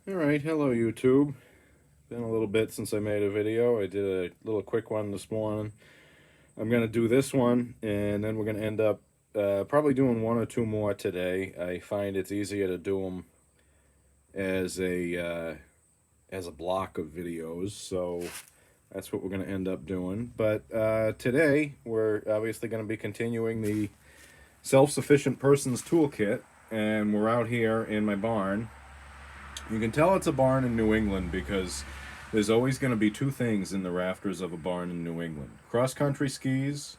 Alright, hello YouTube. Been a little bit since I made a video. I did a little quick one this morning. I'm going to do this one, and then we're going to end up probably doing one or two more today. I find it's easier to do them as a block of videos, so that's what we're going to end up doing. But today, we're obviously going to be continuing the Self-Sufficient Person's Toolkit, and we're out here in my barn. You can tell it's a barn in New England because there's always going to be two things in the rafters of a barn in New England. Cross-country skis.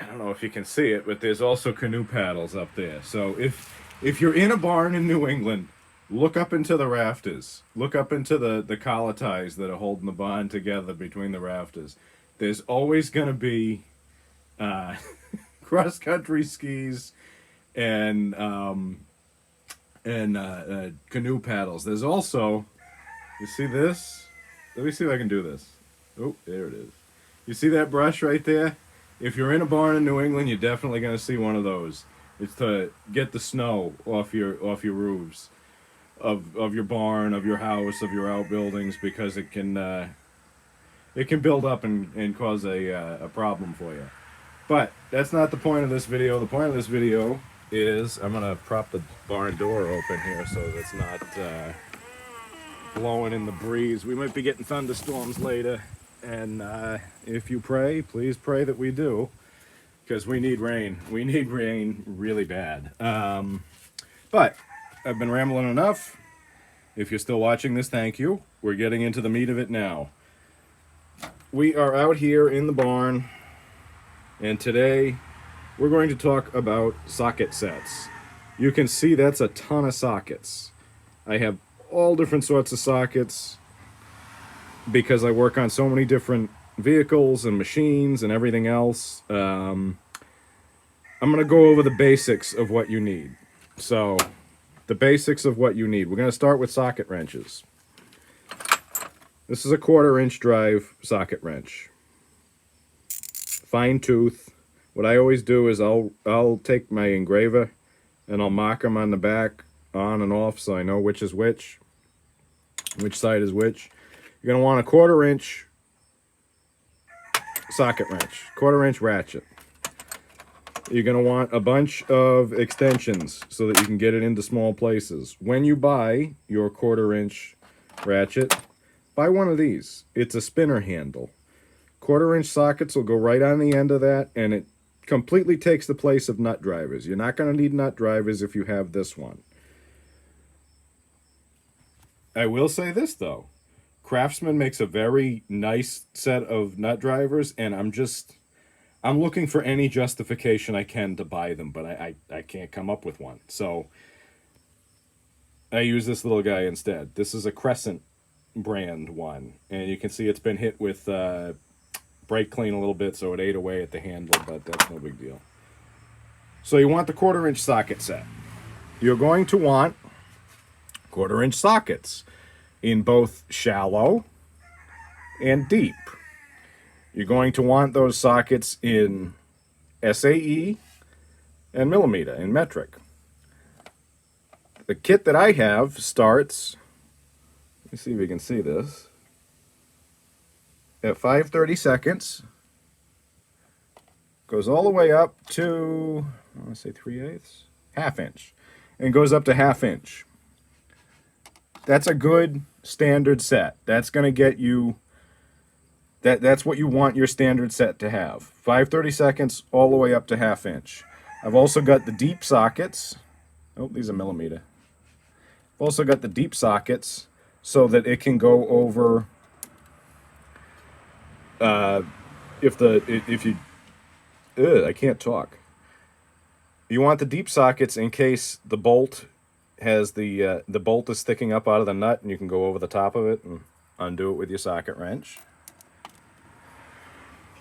I don't know if you can see it, but there's also canoe paddles up there. So if you're in a barn in New England, look up into the rafters. Look up into the collar ties that are holding the barn together between the rafters. There's always going to be cross-country skis and canoe paddles. There's also, you see this? Let me see if I can do this. Oh, there it is. You see that brush right there? If you're in a barn in New England, you're definitely going to see one of those. It's to get the snow off your roofs of your barn, of your house, of your outbuildings, because it can build up and cause a problem for you. But that's not the point of this video. The point of this video is I'm gonna prop the barn door open here so that it's not blowing in the breeze. We might be getting thunderstorms later, and if you pray, please pray that we do, because we need rain. We need rain really bad. But I've been rambling enough. If you're still watching this, thank you. We're getting into the meat of it now. We are out here in the barn, and today we're going to talk about socket sets. You can see that's a ton of sockets. I have all different sorts of sockets because I work on so many different vehicles and machines and everything else. I'm going to go over the basics of what you need. So, the basics of what you need. We're going to start with socket wrenches. This is a 1/4-inch drive socket wrench. Fine tooth. What I always do is I'll take my engraver and I'll mark them on the back on and off so I know which is which side is which. You're going to want a 1/4-inch socket wrench, 1/4-inch ratchet. You're going to want a bunch of extensions so that you can get it into small places. When you buy your 1/4-inch ratchet, buy one of these. It's a spinner handle. 1/4-inch sockets will go right on the end of that, and it completely takes the place of nut drivers. You're not going to need nut drivers if you have this one. I will say this, though. Craftsman makes a very nice set of nut drivers, and I'm looking for any justification I can to buy them, but I can't come up with one. So I use this little guy instead. This is a Crescent brand one, and you can see it's been hit with brake clean a little bit, so it ate away at the handle, but that's no big deal. So you want the 1/4-inch socket set. You're going to want 1/4-inch sockets in both shallow and deep. You're going to want those sockets in SAE and millimeter, in metric. The kit that I have starts, let me see if you can see this, at 5/30 seconds, goes all the way up to, I want to say 3/8, 1/2 inch, and goes up to 1/2 inch. That's a good standard set. That's going to get you, that's what you want your standard set to have. 5/30 seconds all the way up to 1/2 inch. I've also got the deep sockets. Oh, these are millimeter. I've also got the deep sockets so that it can go over if you I can't talk. You want the deep sockets in case the bolt has the bolt is sticking up out of the nut, and you can go over the top of it and undo it with your socket wrench.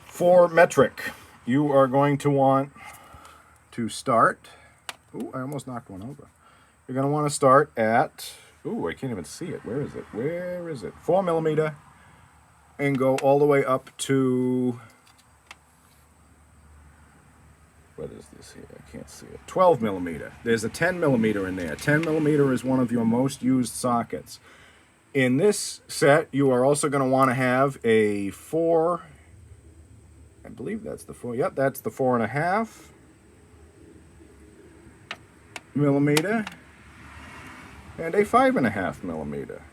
For metric, you are going to want to start. Oh, I almost knocked one over. You're going to want to start at, oh, I can't even see it. Where is it? Where is it? 4 millimeter. And go all the way up to what is this here? I can't see it. 12 millimeter. There's a 10 millimeter in there. 10 millimeter is one of your most used sockets. In this set, you are also going to want to have a 4, I believe that's the 4, yep, that's the 4.5 millimeter, and a 5.5 millimeter.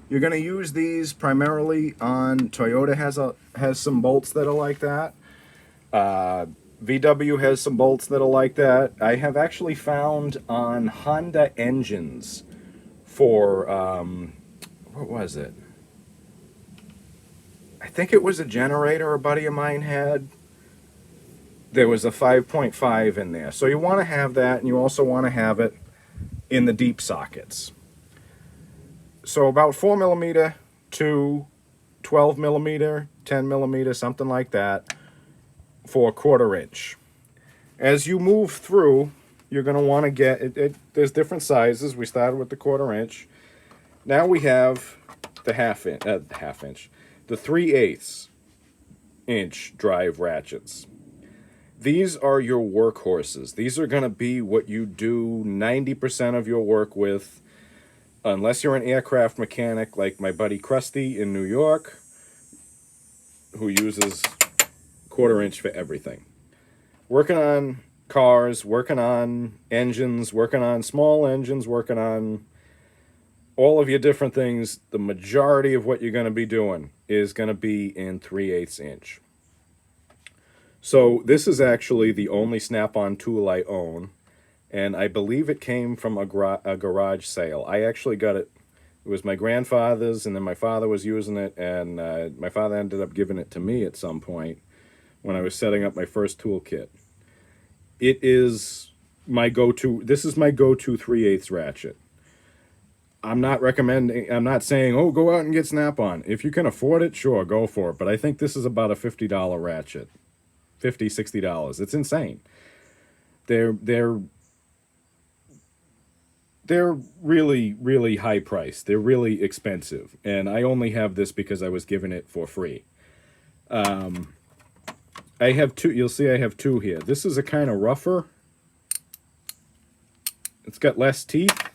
You're going to use these primarily on, Toyota has some bolts that are like that. VW has some bolts that are like that. I have actually found on Honda engines for, what was it? I think it was a generator a buddy of mine had. There was a 5.5 in there. So you want to have that, and you also want to have it in the deep sockets. So about 4 millimeter to 12 millimeter, 10 millimeter, something like that, for 1/4 inch. As you move through, you're going to want to get it. There's different sizes. We started with the 1/4 inch. Now we have the half inch, the 3/8 inch drive ratchets. These are your workhorses. These are going to be what you do 90% of your work with, unless you're an aircraft mechanic like my buddy Krusty in New York, who uses 1/4 inch for everything. Working on cars, working on engines, working on small engines, working on all of your different things, the majority of what you're going to be doing is going to be in 3/8 inch. So this is actually the only snap-on tool I own, and I believe it came from a garage sale. I actually got it. It was my grandfather's, and then my father was using it, and my father ended up giving it to me at some point when I was setting up my first toolkit. It is my go-to. This is my go-to 3/8 ratchet. I'm not recommending, I'm not saying, oh, go out and get Snap-on. If you can afford it, sure, go for it. But I think this is about a $50 ratchet. $50, $60. It's insane. They're really, really high priced. They're really expensive. And I only have this because I was given it for free. I have two, you'll see I have two here. This is a kind of rougher. It's got less teeth,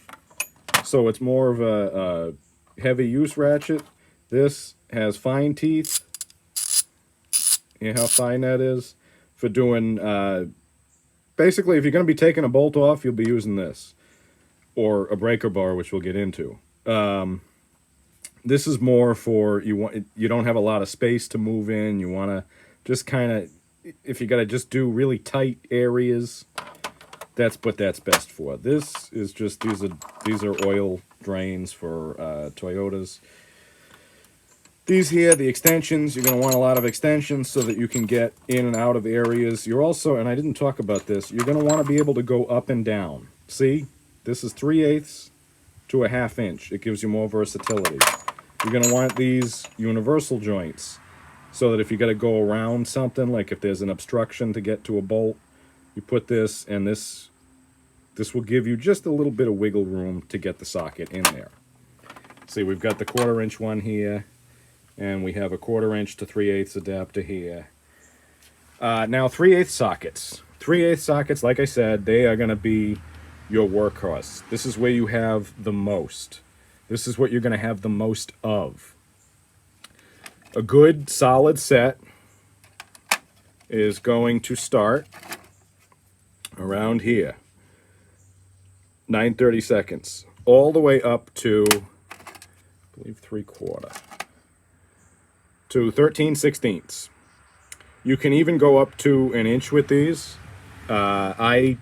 so it's more of a heavy use ratchet. This has fine teeth. You know how fine that is? For doing, basically, if you're going to be taking a bolt off, you'll be using this. Or a breaker bar, which we'll get into. This is more for, you don't have a lot of space to move in. You want to just kind of, if you got to just do really tight areas, that's what that's best for. This is just, these are oil drains for Toyotas. These here, the extensions, you're going to want a lot of extensions so that you can get in and out of areas. You're also, and I didn't talk about this, you're going to want to be able to go up and down. See, this is 3/8 to a 1/2 inch. It gives you more versatility. You're going to want these universal joints so that if you got to go around something, like if there's an obstruction to get to a bolt, you put this, and this will give you just a little bit of wiggle room to get the socket in there. See, we've got the 1/4 inch one here, and we have a 1/4 inch to 3/8 adapter here. Now 3/8 sockets. 3/8 sockets, like I said, they are going to be your workhorse. This is where you have the most. This is what you're going to have the most of. A good solid set is going to start around here. 9/30 seconds. All the way up to, I believe, 3/4. To 13/16. You can even go up to 1 inch with these. I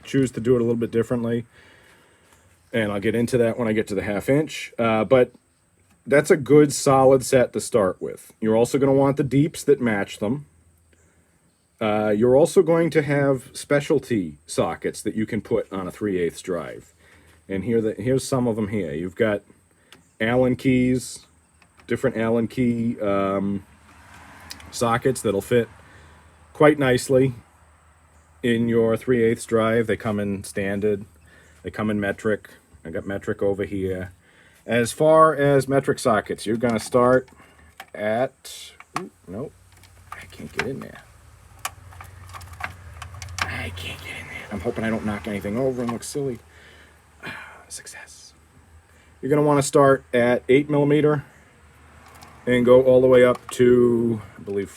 choose to do it a little bit differently, and I'll get into that when I get to the 1/2 inch. But that's a good solid set to start with. You're also going to want the deeps that match them. You're also going to have specialty sockets that you can put on a 3/8 drive. And here's some of them here. You've got Allen keys, different Allen key sockets that'll fit quite nicely in your 3/8 drive. They come in standard. They come in metric. I got metric over here. As far as metric sockets, you're going to start at, nope, I can't get in there. I can't get in there. I'm hoping I don't knock anything over and look silly. Success. You're going to want to start at 8 millimeter and go all the way up to, I believe,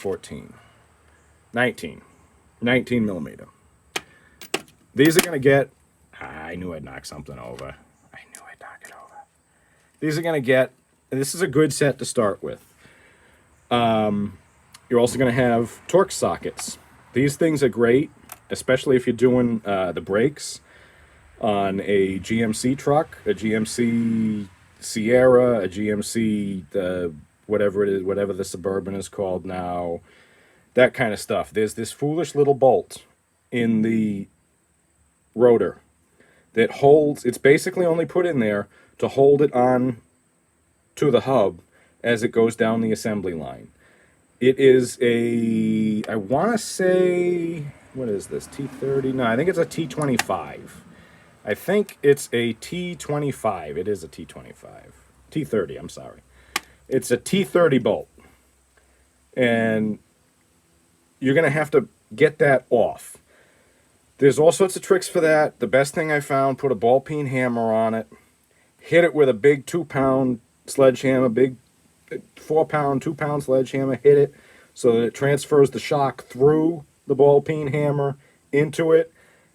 19 millimeter. These are going to get, I knew I'd knock something over. I knew I'd knock it over. These are going to get, this is a good set to start with. You're also going to have Torx sockets. These things are great, especially if you're doing the brakes on a GMC truck, a GMC Sierra, a GMC, whatever it is, whatever the Suburban is called now, that kind of stuff. There's this foolish little bolt in the rotor that holds, it's basically only put in there to hold it on to the hub as it goes down the assembly line. It is a, I want to say, what is this, T30? No, I think it's a T25. I think it's a T25. It is a T25. T30, I'm sorry. It's a T30 bolt. And you're going to have to get that off. There's all sorts of tricks for that. The best thing I found, put a ball peen hammer on it, hit it with a big 2-pound sledgehammer, big 4-pound, 2-pound sledgehammer, hit it so that it transfers the shock through the ball peen hammer into it,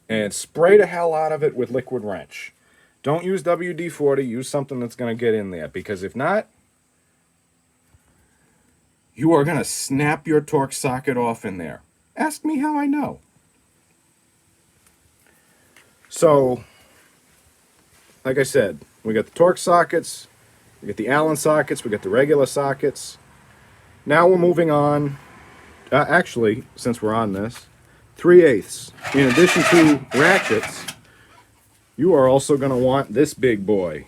and spray the hell out of it with liquid wrench. Don't use WD-40, use something that's going to get in there, because if not, you are going to snap your Torx socket off in there. Ask me how I know. So, like I said, we got the Torx sockets, we got the Allen sockets, we got the regular sockets. Now we're moving on, actually, since we're on this, 3/8. In addition to ratchets, you are also going to want this big boy.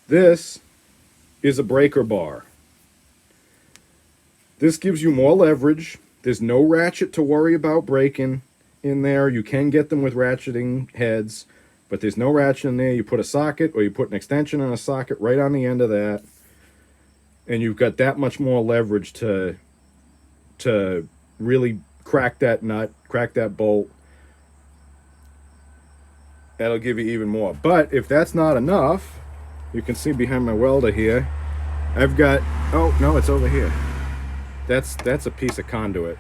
This is a breaker bar. This gives you more leverage. There's no ratchet to worry about breaking in there. You can get them with ratcheting heads, but there's no ratchet in there. You put a socket or you put an extension and a socket right on the end of that, and you've got that much more leverage to really crack that nut, crack that bolt. That'll give you even more. But if that's not enough, you can see behind my welder here, I've got, oh no, it's over here. That's a piece of conduit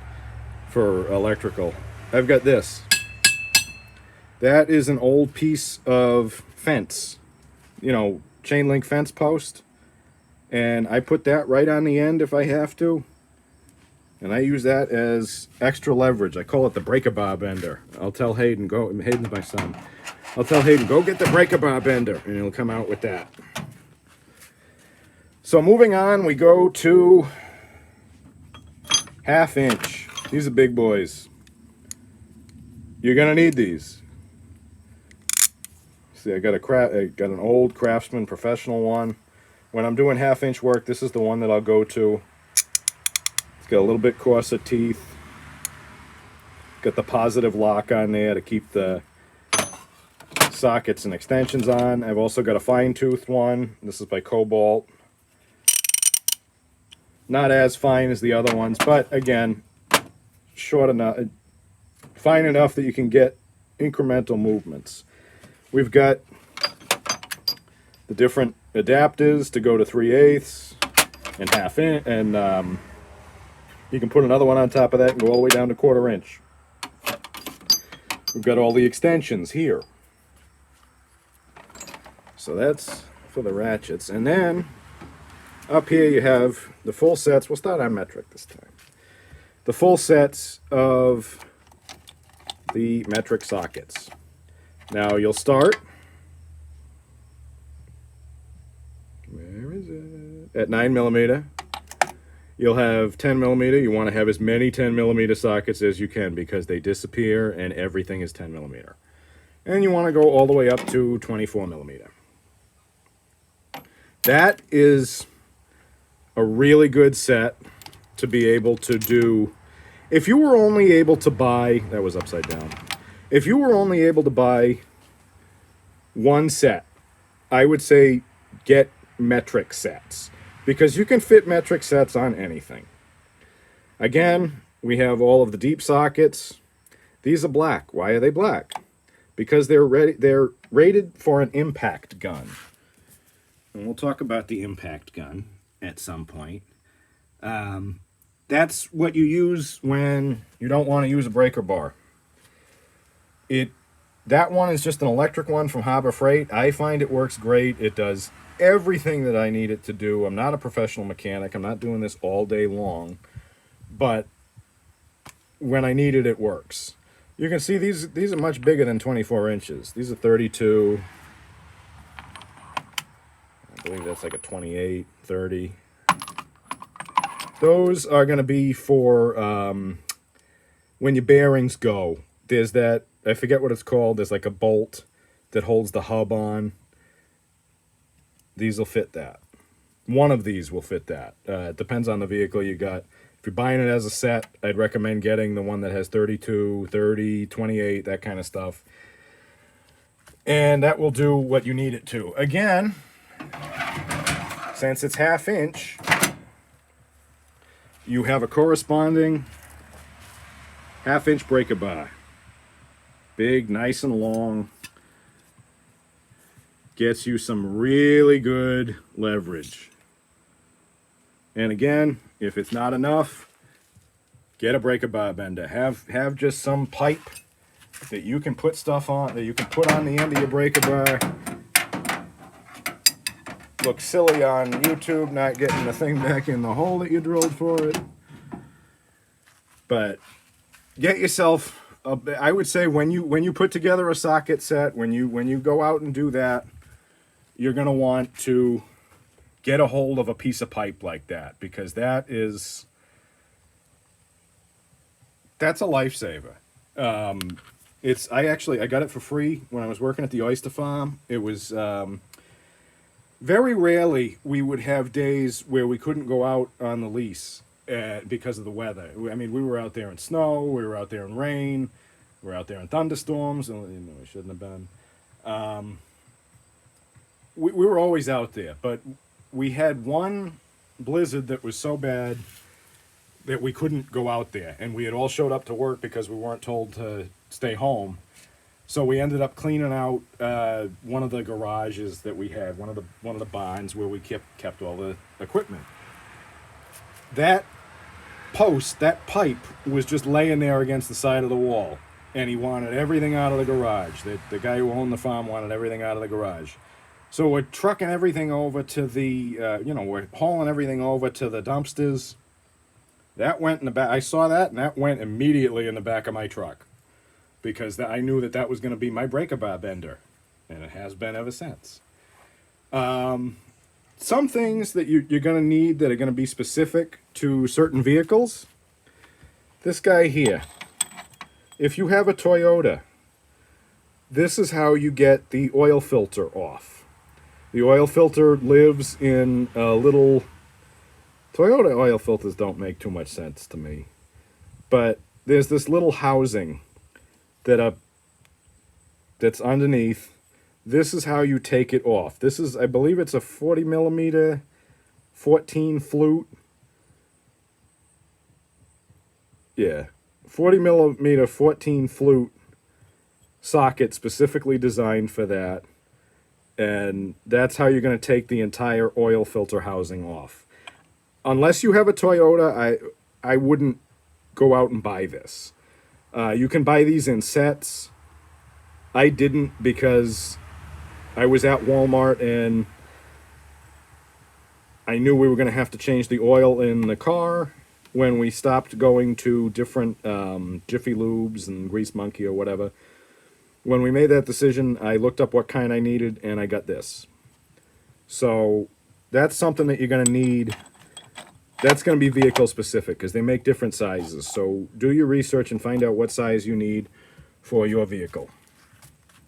for electrical. I've got this. That is an old piece of fence, you know, chain link fence post, and I put that right on the end if I have to, and I use that as extra leverage. I call it the breaker bar bender. I'll tell Hayden, Hayden's my son, I'll tell Hayden, go get the breaker bar bender, and he'll come out with that. So moving on, we go to 1/2 inch. These are big boys. You're gonna need these. See, I got an old Craftsman professional one. When I'm doing 1/2 inch work, this is the one that I'll go to. It's got a little bit coarser teeth. Got the positive lock on there to keep the sockets and extensions on. I've also got a fine-toothed one. This is by Cobalt. Not as fine as the other ones, but again, short enough, fine enough that you can get incremental movements. We've got the different adapters to go to 3/8 and 1/2 inch, and you can put another one on top of that and go all the way down to 1/4 inch. We've got all the extensions here. So that's for the ratchets. And then up here you have the full sets. We'll start on metric this time. The full sets of the metric sockets. Now you'll start, where is it? At 9 millimeter. You'll have 10 millimeter. You want to have as many 10 millimeter sockets as you can because they disappear and everything is 10 millimeter. And you want to go all the way up to 24 millimeter. That is a really good set to be able to do. If you were only able to buy, that was upside down. If you were only able to buy one set, I would say get metric sets, because you can fit metric sets on anything. Again, we have all of the deep sockets. These are black. Why are they black? Because they're rated for an impact gun. And we'll talk about the impact gun at some point. That's what you use when you don't want to use a breaker bar. That one is just an electric one from Harbor Freight. I find it works great. It does everything that I need it to do. I'm not a professional mechanic. I'm not doing this all day long. But when I need it, it works. You can see these are much bigger than 24 inches. These are 32. I believe that's like a 28, 30. Those are going to be for when your bearings go. There's that, I forget what it's called. There's like a bolt that holds the hub on. These will fit that. One of these will fit that. It depends on the vehicle you got. If you're buying it as a set, I'd recommend getting the one that has 32, 30, 28, that kind of stuff. And that will do what you need it to. Again, since it's 1/2 inch, you have a corresponding 1/2 inch breaker bar. Big, nice and long. Gets you some really good leverage. And again, if it's not enough, get a breaker bar bender. Have just some pipe that you can put stuff on, that you can put on the end of your breaker bar. Look silly on YouTube not getting the thing back in the hole that you drilled for it. But get yourself I would say when you put together a socket set, when you go out and do that, you're going to want to get a hold of a piece of pipe like that, because that's a lifesaver. I got it for free when I was working at the oyster farm. It was very rarely we would have days where we couldn't go out on the lease because of the weather. I mean, we were out there in snow, we were out there in rain, we were out there in thunderstorms, and we shouldn't have been. We were always out there, but we had one blizzard that was so bad that we couldn't go out there, and we had all showed up to work because we weren't told to stay home. So we ended up cleaning out one of the garages that we had, one of the barns where we kept all the equipment. That pipe was just laying there against the side of the wall, and he wanted everything out of the garage. The guy who owned the farm wanted everything out of the garage. So we're trucking everything over to we're hauling everything over to the dumpsters. That went in the back. I saw that, and that went immediately in the back of my truck, because I knew that was going to be my breaker bar bender, and it has been ever since. Some things that you're going to need that are going to be specific to certain vehicles. This guy here. If you have a Toyota, this is how you get the oil filter off. The oil filter lives in a little... Toyota oil filters don't make too much sense to me. But there's this little housing that's underneath. This is how you take it off. This is, I believe it's a 40 millimeter 14 flute. Yeah, 40 millimeter 14 flute socket specifically designed for that. And that's how you're going to take the entire oil filter housing off. Unless you have a Toyota, I wouldn't go out and buy this. You can buy these in sets. I didn't, because I was at Walmart and I knew we were going to have to change the oil in the car when we stopped going to different Jiffy Lubes and Grease Monkey or whatever. When we made that decision, I looked up what kind I needed, and I got this. So that's something that you're going to need. That's going to be vehicle specific, because they make different sizes. So do your research and find out what size you need for your vehicle.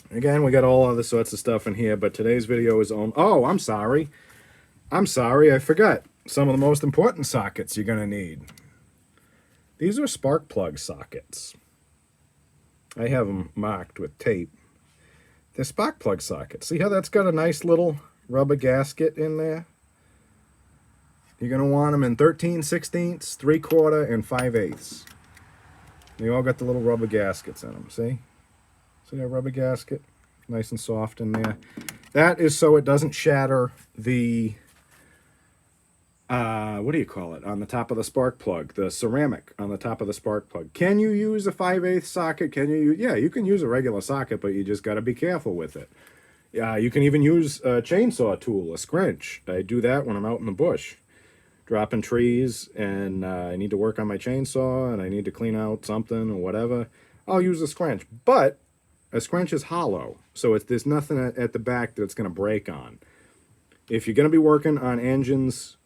Again, we got all other sorts of stuff in here, but today's video is on... Oh, I'm sorry. I forgot. Some of the most important sockets you're going to need. These are spark plug sockets. I have them marked with tape. They're spark plug sockets. See how that's got a nice little rubber gasket in there? You're going to want them in 13/16, 3/4, and 5/8. They all got the little rubber gaskets in them. See? See that rubber gasket? Nice and soft in there. That is so it doesn't shatter the, what do you call it, on the top of the spark plug, the ceramic on the top of the spark plug. Can you use a 5/8 socket? Can you? Yeah, you can use a regular socket, but you just got to be careful with it. You can even use a chainsaw tool, a scrunch. I do that when I'm out in the bush, dropping trees, and I need to work on my chainsaw, and I need to clean out something or whatever. I'll use a scrunch, but a scrunch is hollow, so there's nothing at the back that's going to break on. If you're going to be working on engines,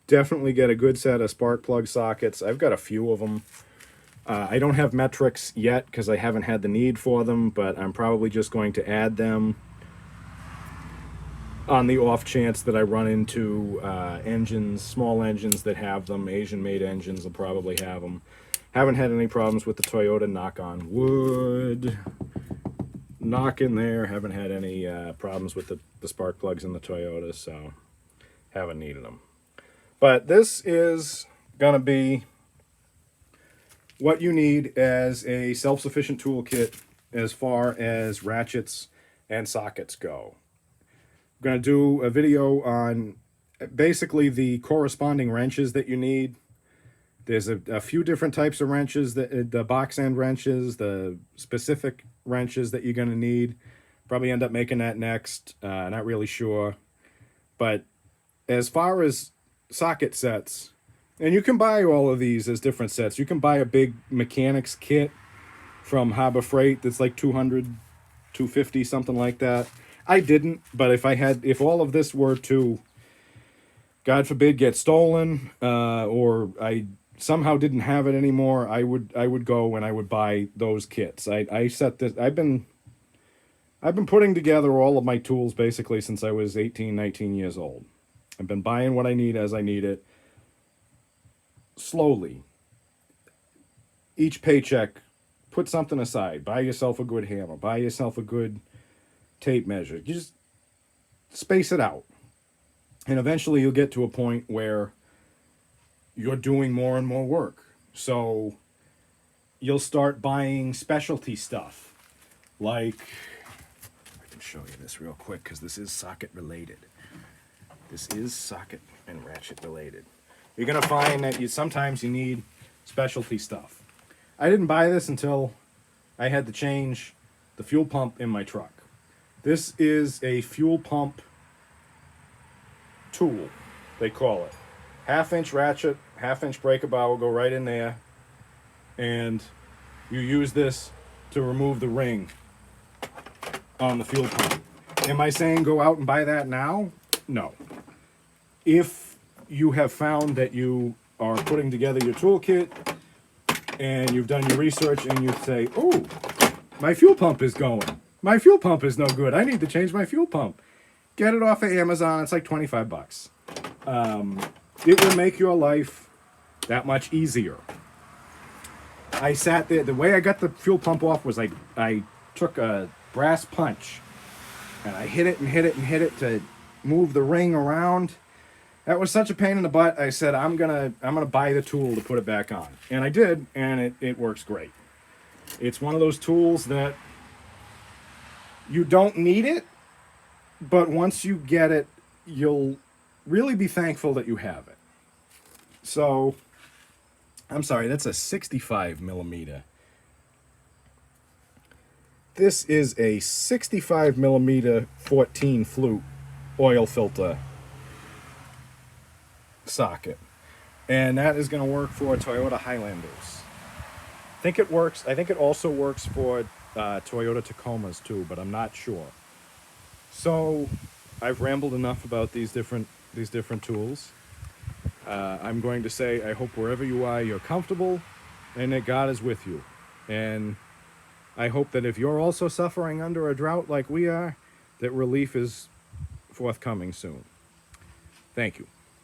definitely get a good set of spark plug sockets. I've got a few of them. I don't have metrics yet because I haven't had the need for them, but I'm probably just going to add them on the off chance that I run into engines, small engines that have them. Asian-made engines will probably have them. Haven't had any problems with the Toyota, knock on wood. Knock in there. Haven't had any problems with the spark plugs in the Toyota, so haven't needed them. But this is going to be what you need as a self-sufficient toolkit as far as ratchets and sockets go. I'm going to do a video on basically the corresponding wrenches that you need. There's a few different types of wrenches, the box end wrenches, the specific wrenches that you're going to need. Probably end up making that next, not really sure. But as far as socket sets, and you can buy all of these as different sets. You can buy a big mechanics kit from Harbor Freight that's like $200, $250, something like that. I didn't, but if all of this were to, God forbid, get stolen, or I somehow didn't have it anymore, I would go and I would buy those kits. I set this. I've been putting together all of my tools basically since I was 18, 19 years old. I've been buying what I need as I need it. Slowly. Each paycheck, put something aside. Buy yourself a good hammer. Buy yourself a good tape measure. You just space it out. And eventually you'll get to a point where you're doing more and more work. So you'll start buying specialty stuff. Like, I can show you this real quick because this is socket related. This is socket and ratchet related. You're going to find that sometimes you need specialty stuff. I didn't buy this until I had to change the fuel pump in my truck. This is a fuel pump tool, they call it. 1/2-inch ratchet, 1/2-inch breaker bar will go right in there. And you use this to remove the ring on the fuel pump. Am I saying go out and buy that now? No. If you have found that you are putting together your toolkit and you've done your research and you say, oh, my fuel pump is going. My fuel pump is no good. I need to change my fuel pump. Get it off of Amazon. It's like $25. It will make your life that much easier. I sat there. The way I got the fuel pump off was I took a brass punch and I hit it and hit it and hit it to move the ring around. That was such a pain in the butt. I said, I'm gonna buy the tool to put it back on. And I did, and it works great. It's one of those tools that you don't need it, but once you get it, you'll really be thankful that you have it. So, I'm sorry, that's a 65 millimeter. This is a 65 millimeter 14 flute oil filter socket, and that is going to work for Toyota Highlanders. I think it works. I think it also works for Toyota Tacomas too, but I'm not sure. So I've rambled enough about these different tools. I'm going to say I hope wherever you are, you're comfortable and that God is with you. And I hope that if you're also suffering under a drought like we are, that relief is forthcoming soon. Thank you.